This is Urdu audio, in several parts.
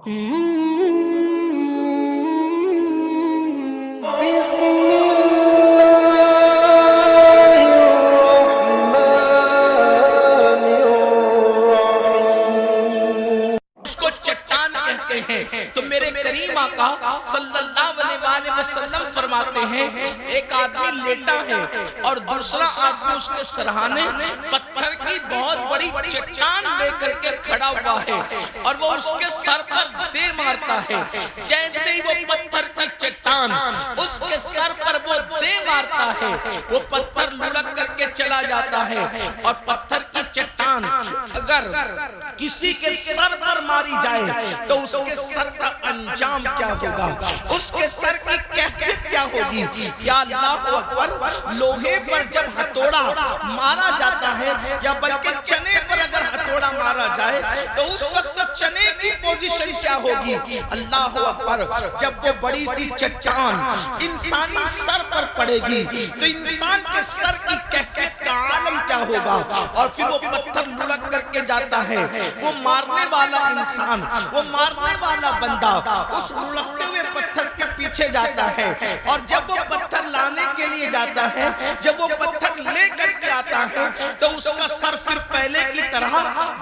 تو میرے کریم آقا صلی اللہ علیہ وسلم فرماتے ہیں ایک آدمی لیٹا ہے اور دوسرا آدمی اس کے سرہانے پتھر کی بہت بڑی چٹان لے کر کے کھڑا ہوا ہے اور وہ اس کے سر پر دے مارتا ہے. جیسے ہی وہ پتھر کی چٹان اس کے سر پر وہ دے مارتا ہے وہ پتھر لڑک کر کے چلا جاتا ہے. اور پتھر کی چٹان اگر کسی کے سر پر ماری جائے تو اس کے سر کا انجام کیا ہوگا, اس کے سر کی کیفیت کیا ہوگی. یا اللہ اکبر, لوہے پر جب ہتھوڑا مارا جاتا ہے یا بلکہ چنے پر اگر ہتھوڑا مارا جائے تو اس وقت چنے کی پوزیشن کیا ہوگی. اللہ اکبر, جب وہ بڑی سی چٹان انسانی سر پر پڑے گی تو انسان کے سر کی کیفیت کا عالم کیا ہوگا. اور پھر وہ پتھر لڑک کر کے جاتا ہے, وہ مارنے والا انسان, وہ مارنے والا بندہ اس لڑکتے ہوئے پتھر کے پیچھے جاتا ہے. اور جب وہ پتھر لانے کے لیے جاتا ہے, جب وہ پتھر لے کر کے آتا ہے تو اس کا سر پھر پہلے کی طرح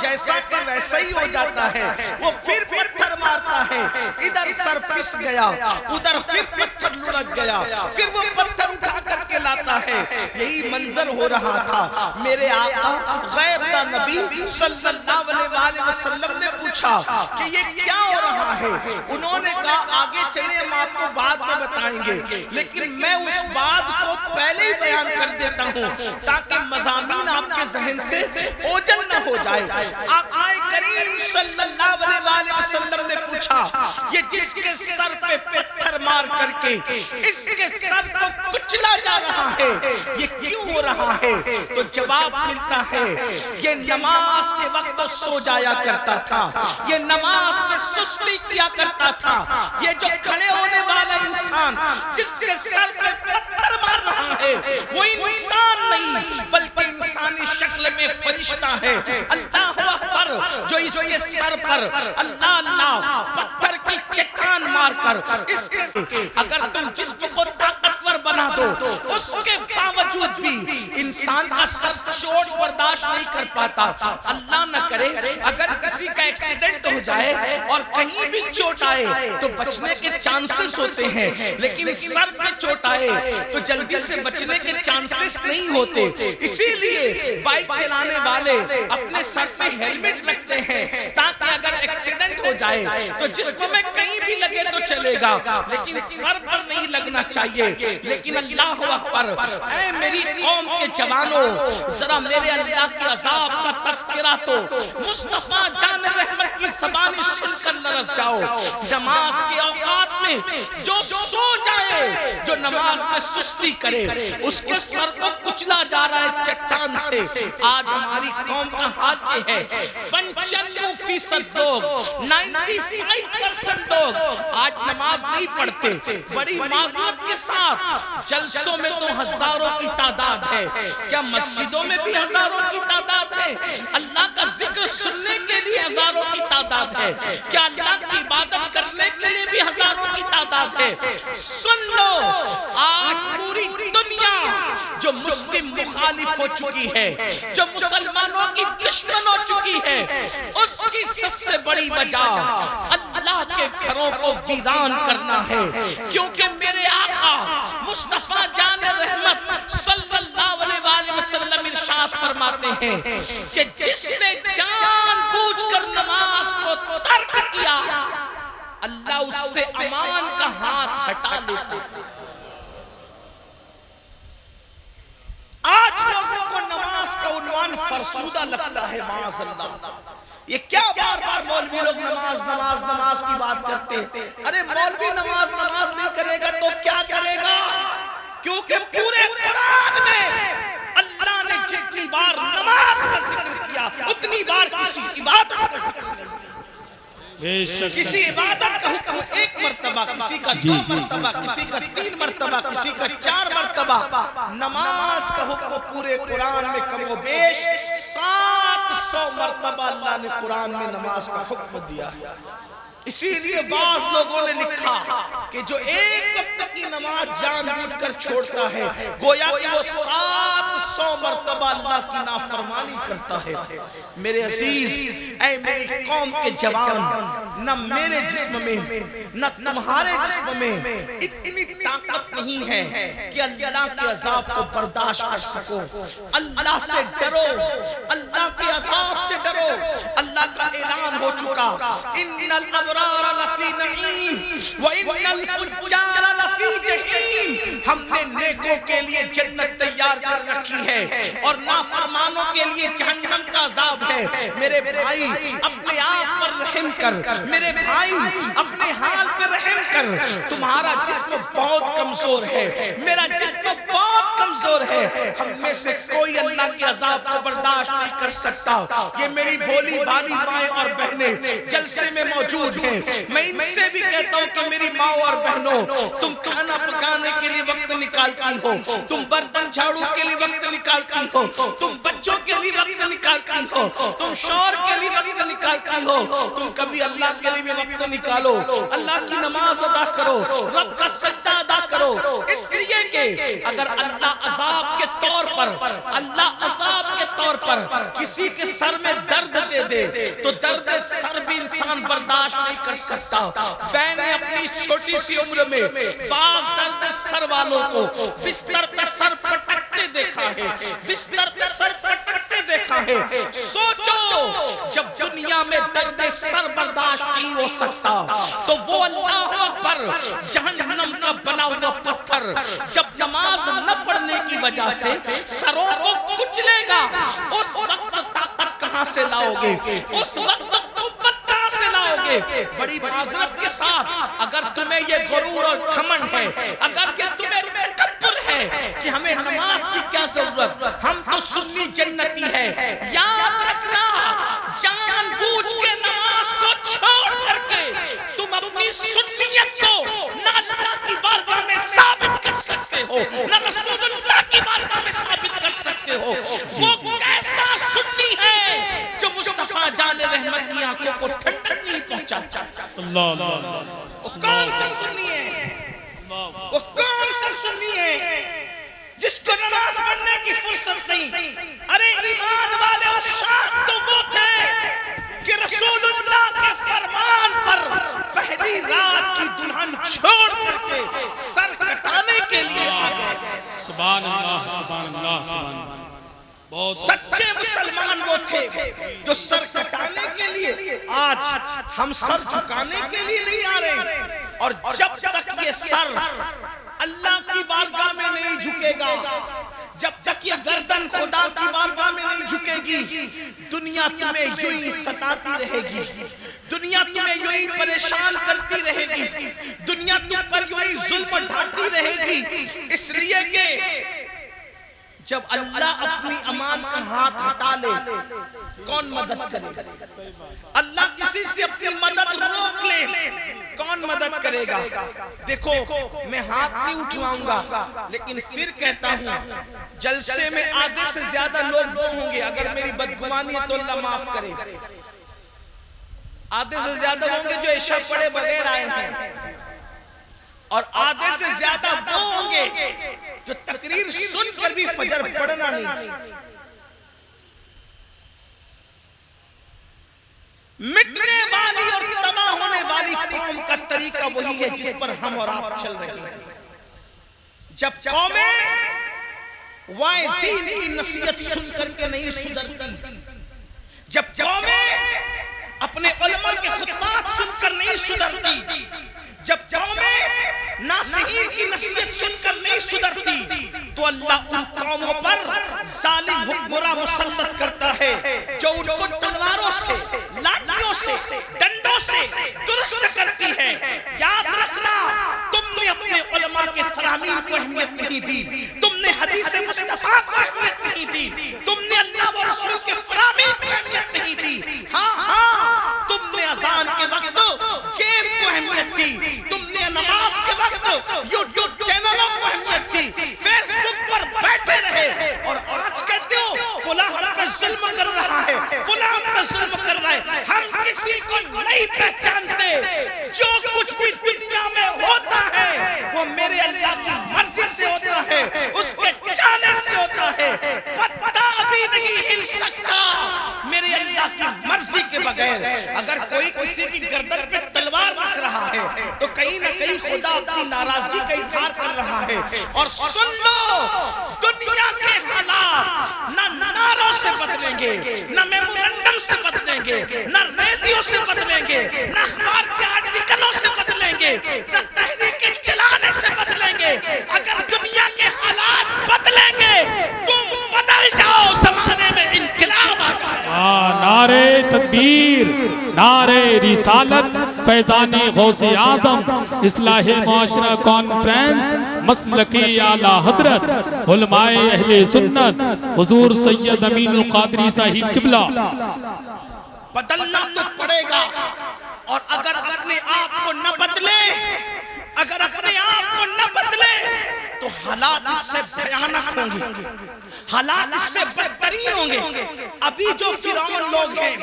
جیسا کہ ویسا ہی ہو جاتا ہے. وہ پھر پتھر مارتا ہے, ادھر سر پس گیا, ادھر پھر پتھر لڑک گیا, پھر وہ پتھر اٹھا کر کے لاتا ہے. یہی منظر ہو رہا تھا. میرے آقا غیب دا نبی صلی اللہ علیہ وسلم نے پوچھا کہ یہ کیا ہو رہا ہے. انہوں نے کہا آگے چلیں ہم آپ کو بعد میں بتائیں گے, لیکن میں اس بات کو پہلے ہی بیان کر دیتا ہوں تاکہ مضامین آپ کے ذہن سے اوجل نہ ہو جائے. آقا کریم صلی اللہ علیہ وسلم نے پوچھا یہ جس کے سر پہ پتھر مار کر کے اس کے سر کو کچلا جا رہا ہے یہ کیوں ہو رہا ہے؟ تو جواب ملتا ہے یہ نماز کے وقت سو جایا کرتا تھا, یہ نماز پہ سستی کیا کرتا تھا. یہ جو کھڑے ہونے والا انسان جس کے سر پہ پتھر مار رہا ہے وہ انسان نہیں بلکہ انسانی شکل میں فرشتہ ہے. اللہ اکبر, جو اس کے سر پر اللہ اللہ پتھر کی چٹان مار کر اس کے اگر تم جسم کو طاقتور بنا دو اس کے باوجود بھی انسان کا سر چوٹ برداشت نہیں کر پاتا. اللہ نہ کرے اگر کسی کا ایکسیڈنٹ ہو جائے اور کہیں بھی چوٹ آئے تو بچنے کے چانسز ہوتے ہیں, لیکن سر پہ چوٹ آئے تو جلدی سے بچنے کے چانسز نہیں ہوتے. اسی لیے بائک چلانے والے اپنے سر پہ ہیلمٹ رکھتے ہیں تاکہ اگر ایکسیڈنٹ ہو جائے تو جسم میں کہیں بھی لگے تو چلے گا لیکن سر پر نہیں لگنا چاہیے. لیکن اللہ اکبر, اے میری قوم کے جوانوں, ذرا میرے اللہ کے عذاب کا تذکرہ تو مصطفیٰ جان رحمت کی زبانی سن کر لرز جاؤ. نماز کے اوقات میں جو سو جائے, جو نماز میں سستی کرے, اس کے سر کو کچلا جا رہا ہے چٹان سے. آج ہماری قوم کا حال یہ ہے 95% لوگ 95% لوگ آج نماز نہیں پڑھتے. بڑی معذرت کے ساتھ جلسوں میں تو ہزاروں کی تعداد ہے, کیا مسجدوں میں بھی ہزاروں کی تعداد ہے؟ اللہ کا ذکر سننے کے لیے ہزاروں کی تعداد ہے, کیا اللہ کی عبادت کرنے کے لیے بھی ہزاروں کی تعداد ہے؟ سن لو, آج پوری دنیا جو مسلم مخالف ہو چکی ہے, جو مسلمانوں کی دشمن ہو چکی ہے, اس کی سب سے بڑی وجہ اللہ کے گھروں کو ویران کرنا ہے. کیونکہ میرے آقا مصطفیٰ جان رحمت صلی اللہ علیہ وسلم ارشاد فرماتے ہیں کہ جس نے جان بوجھ کر نماز کو ترک کیا اللہ اس سے امان کا ہاتھ ہٹا لیتا ہے. آج لوگوں کو نماز کا عنوان فرسودہ لگتا ہے, معاذ اللہ. یہ کیا بار بار مولوی لوگ نماز نماز نماز کی بات کرتے ہیں؟ ارے مولوی نماز نماز نہیں کرے گا تو کیا کرے گا؟ کیونکہ پورے قرآن میں اللہ نے جتنی بار نماز کا ذکر کیا اتنی بار کسی عبادت کا ذکر نہیں. کسی عبادت کا حکم ایک مرتبہ, کسی کا 2 مرتبہ, کسی کا 3 مرتبہ, کسی کا 4 مرتبہ. نماز کا حکم پورے قرآن میں کم و بیش 700 مرتبہ اللہ نے قرآن میں نماز کا حکم دیا ہے. اسی لیے بعض لوگوں نے لکھا کہ جو ایک وقت کی نماز جان بوجھ کر چھوڑتا ہے گویا کہ وہ 700 مرتبہ اللہ کی نافرمانی کرتا ہے۔ میرے عزیز، اے میری قوم کے جوان، نہ میرے جسم میں نہ تمہارے جسم میں اتنی طاقت نہیں ہے کہ اللہ کے عذاب کو برداشت کر سکو۔ اللہ سے ڈرو، اللہ کے عذاب سے ڈرو۔ اللہ کا اعلان ہو چکا، ان الابرار لفی نعیم وان الفجار لفی جحیم۔ ہم نے نیکوں کے لیے جنت تیار کر رکھی ہے اور نافرمانوں کے لیے جہنم کا عذاب ہے۔ میرے بھائی اپنے آپ پر رحم کر، میرے بھائی اپنے حال پر رحم کر۔ تمہارا جسم بہت کمزور ہے، میرا جسم بہت کمزور ہے۔ ہم میں سے کوئی اللہ کے عذاب کو برداشت نہیں کر سکتا۔ یہ میری بھولی بھالی مائیں اور بہنیں جلسے میں موجود ہیں، میں ان سے بھی کہتا ہوں کہ میری ماں اور بہنوں، تم کھانا پکانے کے لیے وقت نکالتی ہو، تم برتن جھاڑو کے لیے وقت نکالتی ہو، تم بچوں کے لیے وقت نکالتی ہو، تم شوہر کے لیے وقت نکالتی ہو، تم کبھی اللہ کے لیے بھی وقت نکالو۔ اللہ کی نماز ادا کرو، رب کا سجدہ ادا کرو، اس لیے کہ اگر اللہ عذاب کے طور پر کسی کے سر میں درد دے دے تو درد سر بھی انسان برداشت نہیں کر سکتا۔ میں نے اپنی چھوٹی سی عمر میں بعض درد سر والوں کو بستر پہ سر پٹکتے دیکھا ہے، بستر پہ سر پٹکتے دیکھا ہے۔ سوچو جب دنیا میں درد سر برداشت نہیں ہو سکتا تو وہ اللہ اکبر جہنم کا بنا ہوا پتھر جب نماز نہ پڑھنے کی وجہ سے سروں کو کچلے گا، اس وقت طاقت کہاں سے لاؤ گے؟ اس وقت قوت کہاں سے لاؤ گے؟ بڑی معذرت کے ساتھ اگر تمہیں یہ غرور اور گھمنڈ ہے، اگر یہ تمہیں تکبر ہے کہ ہمیں نماز کی کیا ضرورت، ہم تو سنی جنتی ہے، یاد رکھنا جان بوجھ کے نماز کو چھوڑ کر کے تم اپنی سنیت کو نہ اللہ کی بارگاہ میں ثابت کر سکتے ہو، نہ رسول اللہ کی بارگاہ میں ثابت کر سکتے ہو۔ وہ کیسا سنی ہے جو مصطفیٰ جان رحمت کی آنکھوں کو ٹھنڈک نہیں پہنچاتا؟ وہ کون سا سنی ہے؟ وہ کون سا سنی ہے جس کو نماز پڑھنے کی فرصت نہیں؟ ارے ایمان والے عشاق تو وہ تھے کہ رسول اللہ کے فرمان پر پہلی رات کی دلہن چھوڑ کر کے سر کٹانے کے لیے آ گئے تھے۔ سبحان اللہ، سبحان اللہ، سبحان اللہ۔ سچے مسلمان وہ تھے جو سر کٹانے کے لیے، آج ہم سر جھکانے کے لیے نہیں آ رہے، اور جب تک یہ سر اللہ کی بارگاہ میں نہیں جھکے گا، جب تک یہ گردن خدا کی بارگاہ میں نہیں جھکے گی، دنیا تمہیں یوں ہی ستاتی رہے گی، دنیا تمہیں یوں ہی پریشان کرتی رہے گی، دنیا تم پر یوں ہی ظلم ڈھاتی رہے گی۔ اس لیے کہ جب اللہ اپنی امان کا ہاتھ ہٹا لے کون مدد کرے؟ اللہ کسی سے اپنی مدد روک لے کون مدد کرے گا؟ دیکھو میں ہاتھ نہیں اٹھواؤں گا، لیکن پھر کہتا ہوں جلسے میں آدھے سے زیادہ لوگ وہ ہوں گے، اگر میری بدگمانی ہے تو اللہ معاف کرے، آدھے سے زیادہ ہوں گے جو عشاء پڑھے بغیر آئے ہیں، اور آدھے سے زیادہ وہ ہوں گے جو تقریر سن کر بھی فجر پڑھنا نہیں۔ مٹنے والی اور تباہ ہونے والی قوم کا طریقہ وہی ہے جس پر ہم اور آپ چل رہے ہیں۔ جب قومیں واعظین کی نصیحت سن کر کے نہیں سدھرتی، جب قومیں اپنے علماء کے خطبات سن کر نہیں سدھرتی، جب قومیں ناصحین کی نصیحت سن کر نہیں سدھرتی، تو اللہ ان قوموں پر ظالم حکمراں مسلط کرتا ہے جو ان کو تلواروں سے، لاٹھیوں سے، ڈنڈوں سے درست کرتی ہے۔ یاد رکھنا تم نے اپنے علماء کے فرامین کو اہمیت نہیں دی، تم نے حدیث مصطفیٰ کو اہمیت نہیں دی، تم نے اللہ و رسول کے فرامین کو اہمیت نہیں دی۔ ہاں تم نے اذان کے وقت گیم کو اہمیت دی، تم نے نماز کے وقت یوٹیوب چینلوں کو اہمیت دی، فیس بک پر بیٹھے رہے، اور آج کہتے ہو فلاں ہم پہ ظلم کر رہا ہے، فلاں ہم پہ ظلم کر رہا ہے۔ ہم کسی کو نہیں پہچانتے جو کچھ بھی دنیا میں ہوتا ہے وہ میرے اللہ کی مرضی سے ہوتا ہے، اس کے چاہنے سے ہوتا ہے، پتا بھی نہیں ہل سکتا میرے اللہ کی مرضی کے بغیر۔ اگر کوئی کسی کی گردن پہ تلوار رکھ رہا ہے تو کہیں نہ کہیں خدا اپنی ناراضگی کا اظہار کر رہا ہے۔ اور سن لو، دنیا کے حالات نہ نعروں سے بدلیں گے، نہ میمورنڈم سے بدلیں گے، نہ ریلیوں سے بدلیں گے، نہ اخبار کے آرٹیکلوں سے بدلیں گے، نہ تحریکیں چلانے سے بدلیں گے۔ اگر دنیا کے حالات بدلیں گے تم بدل جاؤ، زمانے میں انقلاب آ جائے۔ نعرے تکبیر، نعرے رسالت، فیضان غوث اعظم، اصلاح معاشرہ کانفرنس، مسلکی اعلیٰ حضرت علماء اہل سنت حضور سید امین القادری صاحب قبلہ۔ بدلنا تو پڑے گا، اور اگر اپنے آپ کو نہ بدلے، اگر اپنے آپ کو نہ بدلے تو حالات اس سے بھیانک ہوں گے، حالات اس سے بدترین ہوں گے۔ ابھی جو فرعون لوگ ہیں،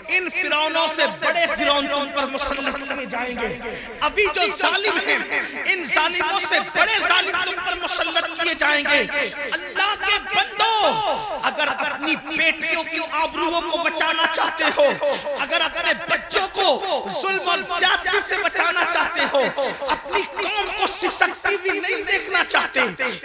ان فرعونوں سے بڑے فرعون تم پر مسلط کیے جائیں گے۔ ابھی جو ظالم ہیں، ان ظالموں سے بڑے ظالم تم پر مسلط کیے جائیں گے۔ اللہ کے بندو، اگر اپنی بیٹیوں کی آبروؤں کو بچانا چاہتے ہو، اگر اپنے بچوں کو ظلم اور زیادتی سے بچانا چاہتے ہو، اپنی قوم کو سسکتی بھی نہیں دیکھنا چاہتے،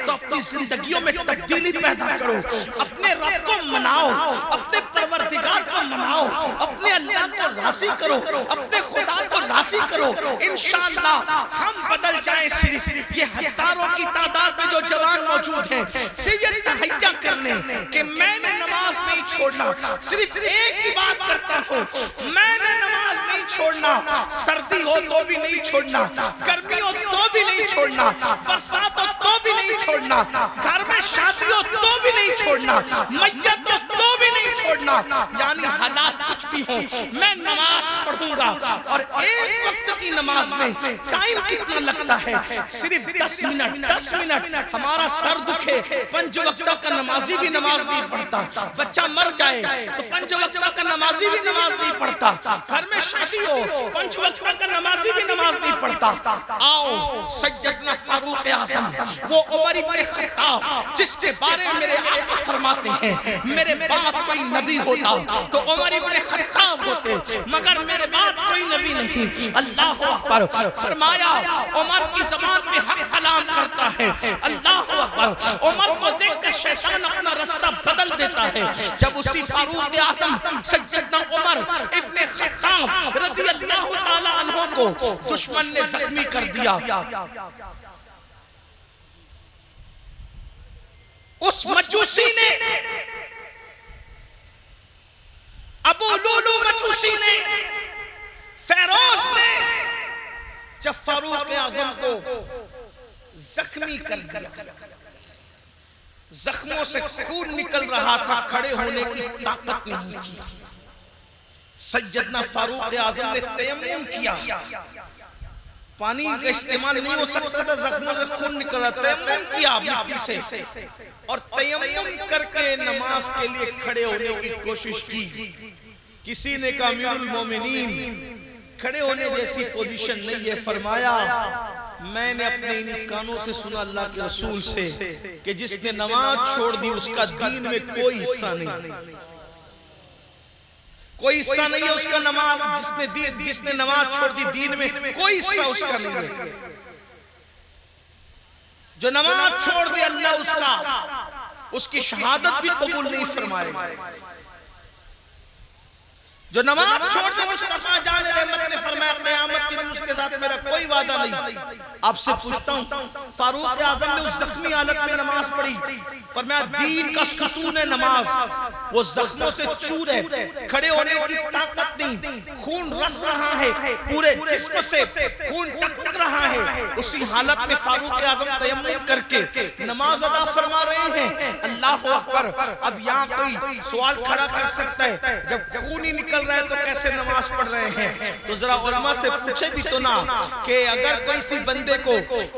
تو اپنی زندگیوں میں تبدیلی پیدا کرو، اپنے رب کو مناؤ، اپنے پروردگار کو مناؤ، اپنے اللہ کو راضی کرو، اپنے خدا کو راضی کرو۔ انشاءاللہ ہم بدل جائیں۔ صرف یہ ہزاروں کی تعداد میں جو جوان موجود ہیں، صرف یہ تہیہ کرنے کہ میں نے نماز نہیں چھوڑنا، صرف ایک ہی بات کرتا ہوں، میں نے نماز نہیں چھوڑنا، سردی ہو تو بھی نہیں چھوڑنا، گرمی ہو تو بھی نہیں چھوڑنا، برسات ہو تو بھی نہیں چھوڑنا، گھر میں شادی ہو تو بھی نہیں چھوڑنا، میت ہو تو بھی نہیں چھوڑنا، یعنی حالات کچھ بھی ہوں میں نماز پڑھوں گا۔ اور ایک وقت کی نماز میں ٹائم کتنا لگتا ہے؟ صرف 10 منٹ۔ 10 منٹ ہمارا سر دکھے، 5 وقتہ کا نمازی بھی نماز نہیں پڑھتا، بچہ مر جائے تو 5 وقتہ کا نمازی بھی نماز نہیں پڑھتا، گھر میں شادی ہو 5 وقتہ کا نمازی بھی نماز نہیں پڑھتا۔ آؤ سیدنا فاروق اعظم، وہ عمر ابن خطاب جس کے بارے میں میرے آقا فرماتے ہیں میرے بعد کوئی نبی ہوتا تو عمر ابن خطاب ہوتے، مگر میرے بعد کوئی نبی نہیں۔ اللہ اکبر۔ فرمایا عمر کی زبان پہ حق کلام کرتا ہے۔ اللہ اکبر۔ عمر کو دیکھ کر شیطان اپنا رستہ بدل دیتا ہے۔ جب اسی فاروق اعظم سیدنا عمر ابن خطاب رضی اللہ تعالی عنہ کو دشمن نے زخمی کر دیا، اس مجوسی نے، ابو لولو مجوسی نے، فیروز نے جب فاروق اعظم کو زخمی کر دیا، زخموں سے خون نکل رہا تھا، کھڑے ہونے کی طاقت نہیں تھی، سیدنا فاروق اعظم نے تیمم کیا۔ پانی کا استعمال نہیں ہو سکتا تھا، زخموں سے خون نکل رہا، تیمم کیا مٹی سے، اور تیمم کر کے نماز کے لیے کھڑے ہونے کی کوشش کی۔ کسی نے کہا امیر المومنین کھڑے ہونے جیسی پوزیشن نہیں ہے۔ فرمایا میں نے اپنے انہی کانوں سے سنا اللہ کے رسول سے کہ جس نے نماز چھوڑ دی اس کا دین میں کوئی حصہ نہیں، کوئی حصہ نہیں ہے اس کا نماز، جس نے نماز چھوڑ دی دین میں کوئی حصہ اس کا نہیں ہے۔ جو نماز چھوڑ دی اللہ اس کی شہادت بھی قبول نہیں فرمائے گا۔ جو نماز چھوڑ دے مصطفیٰ جان رحمت نے فرمایا قیامت کے دن اس کے ساتھ میرا کوئی وعدہ نہیں۔ آپ سے پوچھتا ہوں، فاروق اعظم نے اس زخمی حالت میں نماز پڑھی، فرمایا دین کا ستون نماز، وہ زخموں سے چور ہے، کھڑے ہونے کی طاقت نہیں، خون رس رہا ہے، پورے جسم سے خون ٹپک رہا ہے، اسی حالت میں فاروق اعظم تیمم کر کے نماز ادا فرما رہے ہیں۔ اللہ اکبر۔ اب یہاں کوئی سوال کھڑا کر سکتا ہے جب خون ہی نکل رہے تو کیسے نماز پڑھ رہے ہیں؟ تو ذرا علماء سے پوچھے بھی تو نا کہ کہ اگر کوئی سی بندے کو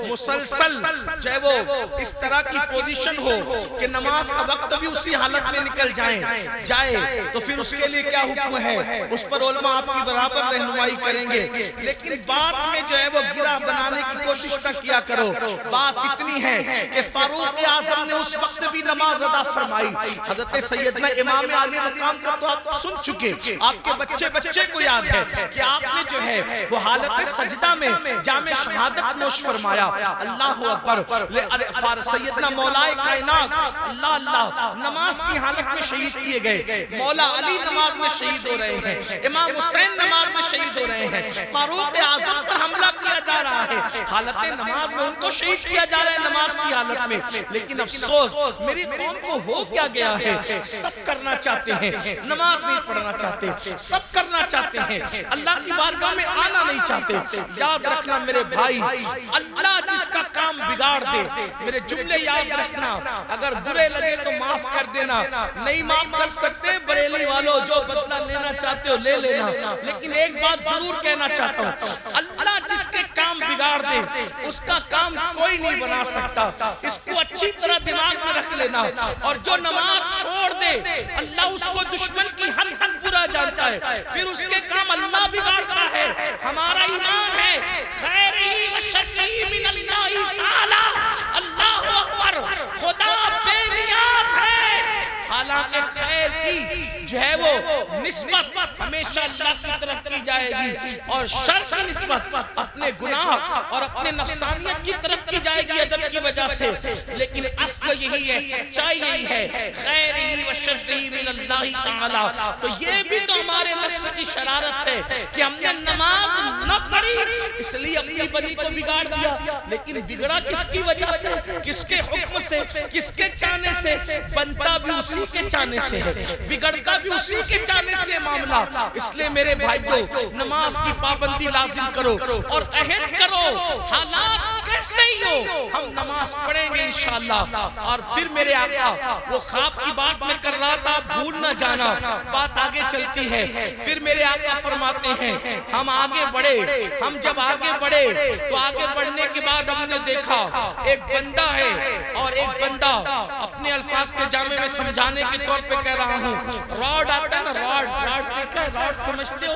مسلسل چاہے وہ اس طرح کی پوزیشن ہو کہ نماز کا وقت بھی اسی حالت میں نکل جائے تو پھر اس کے لیے کیا حکم ہے؟ اس پر علماء آپ کی برابر رہنمائی کریں گے، لیکن بات میں جو ہے وہ گرہ بنانے کی کوشش نہ کیا کرو۔ بات اتنی ہے کہ فاروق اعظم نے اس وقت بھی نماز ادا فرمائی۔ حضرت سیدنا امام عالی مقام کا تو آپ سن چکے، آپ کے بچے کو یاد ہے کہ آپ نے جو ہے وہ حالت سجدہ میں جام شہادت نوش فرمایا۔ اللہ اکبر، سیدنا مولا کائنات اللہ اللہ نماز کی حالت میں شہید کیے گئے، مولا علی نماز میں شہید ہو رہے ہیں، امام حسین نماز میں شہید ہو رہے ہیں، فاروق اعظم پر حملہ کیا جا رہا ہے، حالت نماز میں ان کو شہید کیا جا رہا ہے نماز کی حالت میں۔ لیکن افسوس میری قوم کو ہو کیا گیا ہے، سب کرنا چاہتے ہیں، نماز نہیں پڑھنا چاہتے، سب کرنا چاہتے ہیں، اللہ کی بارگاہ میں آنا نہیں چاہتے۔ یاد رکھنا میرے بھائی، اللہ جس کا کام بگاڑ دے، میرے جملے یاد رکھنا، اگر برے لگے تو معاف کر دینا، نہیں معاف کر سکتے بریلی والوں جو بدلہ لینا چاہتے ہو لے لینا، لیکن ایک بات ضرور کہنا چاہتا ہوں، اللہ جس کے کام بگاڑ دے اس کا کام کوئی نہیں بنا سکتا، اس کو اچھی طرح دماغ میں رکھ لینا۔ اور جو نماز چھوڑ دے اللہ اس کو دشمن کی حد تک برا جانتا ہے، پھر اس کے کام اللہ بگاڑتا ہے۔ ہمارا ایمان ہے خیرہی و شرہی من اللہ تعالی، اللہ اکبر، خدا بے نیاز ہے، حالانکہ خیر کی جو ہے وہ نسبت ہمیشہ اللہ کی طرف کی جائے گی، اور شر کی نسبت اپنے گناہ اور اپنے نفسانیت کی طرف کی جائے گی ادب کی وجہ سے، لیکن اصل یہی ہے، سچائی یہی ہے، خیرہی و شرہی من اللہ تعالی۔ تو یہ بھی تو ہمارے نفس کی شرارت ہے کہ ہم نے نماز نہ پڑھی اس لیے اپنی بنی کو بگاڑ دیا، لیکن بگڑا کس کی وجہ سے، کس کے حکم سے، کس کے چاہنے سے؟ بنتا بھی اسی کے چاہنے سے ہے، بگڑتا بھی اسی کے چاہنے سے معاملہ۔ اس لیے میرے بھائیو، نماز کی پابندی لازم کرو اور عہد کرو، حالات کیسے ہی ہو ہم نماز پڑھیں گے انشاءاللہ۔ اور پھر میرے آقا وہ خواب کی بات میں کر رہا تھا، بھول نہ جانا، بات آگے چلتی ہے۔ پھر میرے آقا فرماتے ہیں ہم آگے بڑھے، ہم جب آگے بڑھے تو آگے بڑھنے کے بعد ہم نے دیکھا ایک بندہ ہے، اور ایک بندہ اپنے الفاظ کے جامع میں سمجھانے کے طور پہ کہہ رہا ہوں، راڈ آتا ہے نا، راڈ دیکھا ہے، راڈ سمجھتے ہو،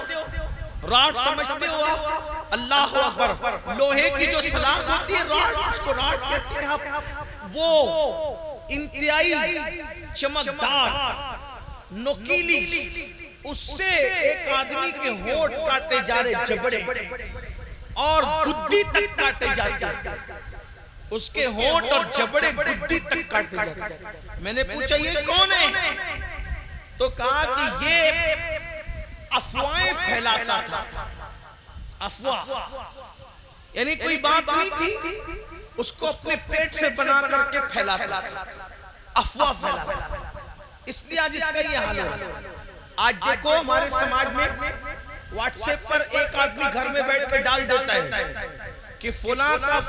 راڈ سمجھتے ہو آپ؟ اللہ اکبر، لوہے کی جو سلاخ ہوتی ہے راڈ، اس کو راڈ کہتے ہیں آپ، وہ انتہائی چمکدار نوکیلی، اس سے ایک آدمی کے ہونٹ کاٹے جا رہے جبڑے اور گدی تک کاٹے جاتے ہیں، اس کے ہونٹ اور جبڑے گدی تک کاٹے جاتے ہیں۔ میں نے پوچھا یہ کون ہے؟ تو کہا کہ یہ افواہیں پھیلاتا تھا، افواہ یعنی کوئی بات نہیں تھی، اس کو اپنے پیٹ سے بنا کر کے پھیلاتا تھا، افواہ پھیلاتا تھا، اس لیے آج اس کا یہ حال ہو رہا ہے۔ آج دیکھو ہمارے سماج میں واٹس ایپ پر ایک آدمی گھر میں بیٹھ کے ڈال دیتا ہے کہ فلاں کا